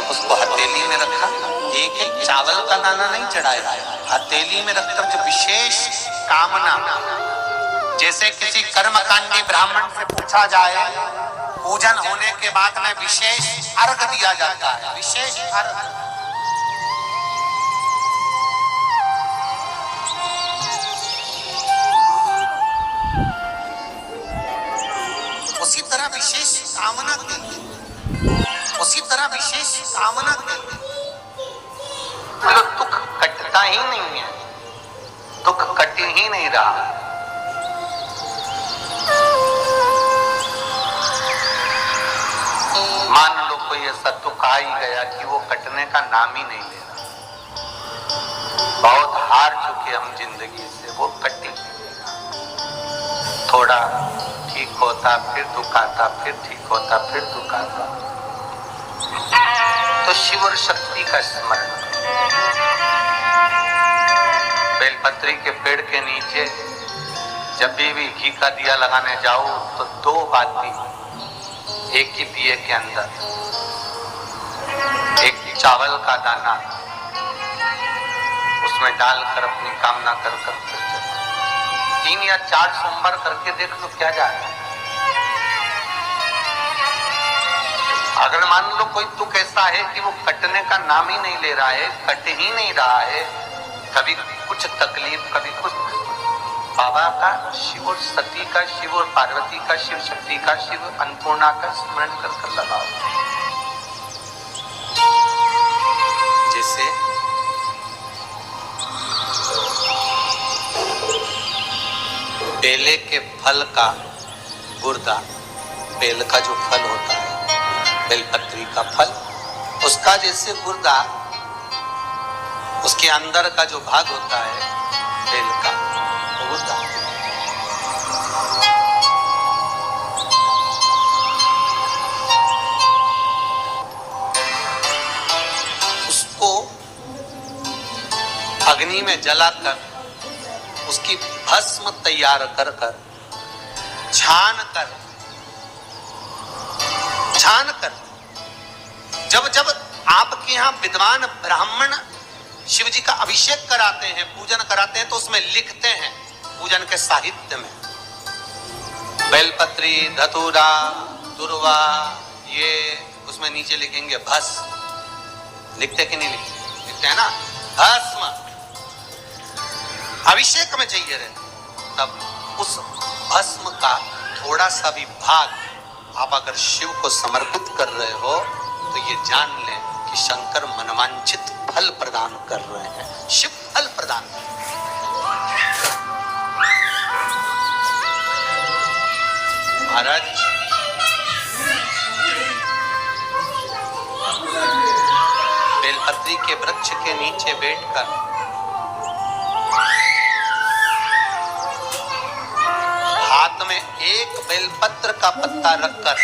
उसको हथेली में रखा, एक एक चावल का दाना नहीं चढ़ाया, हथेली में रखकर जो विशेष कामना, जैसे किसी कर्मकांडी ब्राह्मण से पूछा जाए, पूजन होने के बाद में विशेष अर्घ दिया जाता है, विशेष अर्घ। उसी तरह विशेष कामना के लिए, उसी तरह विशेष कामना के लिए तो दुख कटता ही नहीं है, दुख कट ही नहीं रहा। मान लो कोई ऐसा दुख आ ही गया कि वो कटने का नाम ही नहीं ले रहा, बहुत हार चुके हम जिंदगी से, वो कट ही नहीं रहा। थोड़ा ठीक होता फिर दुख आता, फिर ठीक होता फिर दुख आता। तो शिव और शक्ति का स्मरण। बेलपत्री के पेड़ के नीचे जब भी घी का दिया लगाने जाओ तो 2 बाती एक ही दिए के अंदर, एक चावल का दाना उसमें डालकर अपनी कामना कर 3 या 4 सोमवार करके देख लो क्या जा रहा है। अगर मान लो कोई दुख ऐसा है कि वो कटने का नाम ही नहीं ले रहा है, कट ही नहीं रहा है, कभी कुछ तकलीफ कभी कुछ, बाबा का, शिव और सती का, शिव और पार्वती का, शिव शक्ति का, शिव अन्नपूर्णा का स्मरण कर लगाओ। जैसे बेले के फल का गुर्दा, बेल का जो फल होता है, बेलपत्री का फल, उसका जैसे गुर्दा, उसके अंदर का जो भाग होता है बेल का, वो गुर्दा। उसको अग्नि में जलाकर उसकी भस्म तैयार कर छान कर जब जब आपके यहाँ विद्वान ब्राह्मण शिव जी का अभिषेक कराते हैं, पूजन कराते हैं, तो उसमें लिखते हैं पूजन के साहित्य में, बेलपत्री, धतूरा, दुर्वा, ये उसमें नीचे लिखेंगे भस्म। लिखते कि नहीं लिखते? लिखते हैं ना, भस्म अभिषेक में चाहिए रहे। तब उस भस्म का थोड़ा सा भी भाग आप अगर शिव को समर्पित कर रहे हो तो ये जान लें कि शंकर मनवांछित फल प्रदान कर रहे हैं, शिव फल प्रदान कर रहे हैं। महाराज बेलपत्री के वृक्ष के नीचे बैठकर हाथ में एक बेलपत्र का पत्ता रखकर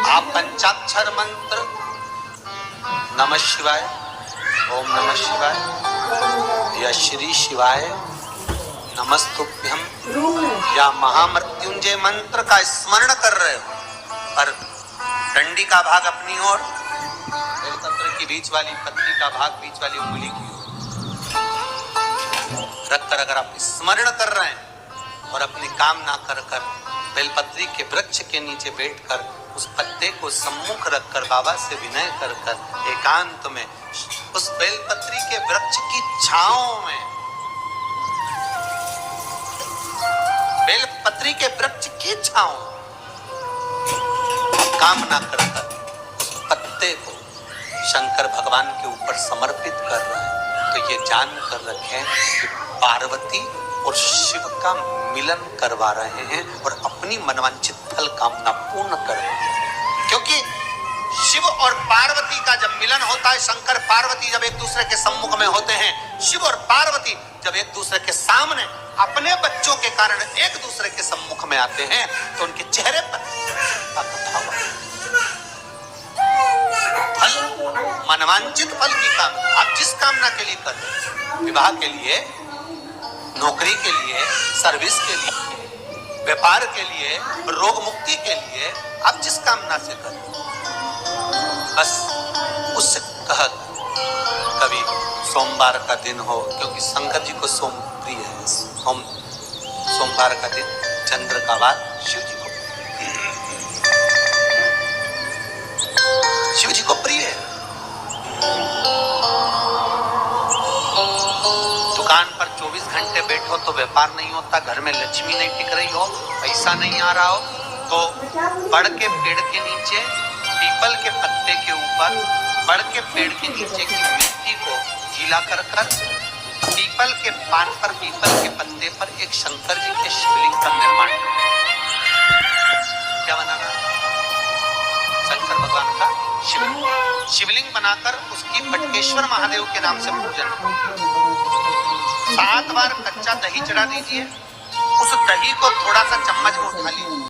आप पंचाक्षर मंत्र नमः शिवाय, ओम नमः शिवाय या श्री शिवाय नमस्तुभ्यम या महामृत्युंजय मंत्र का स्मरण कर रहे हो, पर डंडी का भाग अपनी ओर, बेलपत्र की बीच वाली पत्ती का भाग बीच वाली उंगली की ओर रखकर अगर आप स्मरण कर रहे हैं और अपनी कामना कर बेलपत्री के वृक्ष के नीचे बैठकर उस पत्ते को सम्मुख रखकर बाबा से विनय कर एकांत में उस बेलपत्री के वृक्ष की छांव में, बेलपत्री के वृक्ष की छांव कामना कर उस पत्ते को शंकर भगवान के ऊपर समर्पित कर रहे हैं, तो ये जान कर रखें कि पार्वती और शिव का मिलन करवा रहे हैं और अपनी मनवांछित फल कामना पूर्ण कर रहे हैं। क्योंकि शिव और पार्वती का जब मिलन होता है, शंकर पार्वती जब एक दूसरे के सम्मुख में होते हैं, शिव और पार्वती जब एक दूसरे के सामने अपने बच्चों के कारण एक दूसरे के सम्मुख में आते हैं, तो उनके चेहरे पर फल, मनवांछित फल की कामना, आप जिस कामना के लिए कर रहे हैं, विवाह के लिए, नौकरी के लिए, सर्विस के लिए, व्यापार के लिए, रोग मुक्ति के लिए, आप जिस कामना से करें, बस उस कह कभी सोमवार का दिन हो, क्योंकि शंकर जी को सोम प्रिय है, सोमवार का दिन चंद्र का वार शिव जी को प्रिय है। दुकान पर 24 घंटे बैठो तो व्यापार नहीं होता, घर में लक्ष्मी नहीं टिक रही हो, पैसा नहीं आ रहा हो, तो बड़ के पेड़ के नीचे, पीपल के पत्ते के ऊपर, बड़ के पेड़ के नीचे की मिट्टी को गीला कर पीपल के पान पर, पीपल के पत्ते पर एक शंकर जी के शिवलिंग का निर्माण करो। क्या बनाना? शंकर भगवान का शिवलिंग बनाकर उसकी बटकेश्वर महादेव के नाम से पूजन। 7 बार कच्चा दही चढ़ा दीजिए, उस दही को थोड़ा सा चम्मच में उठा लीजिए।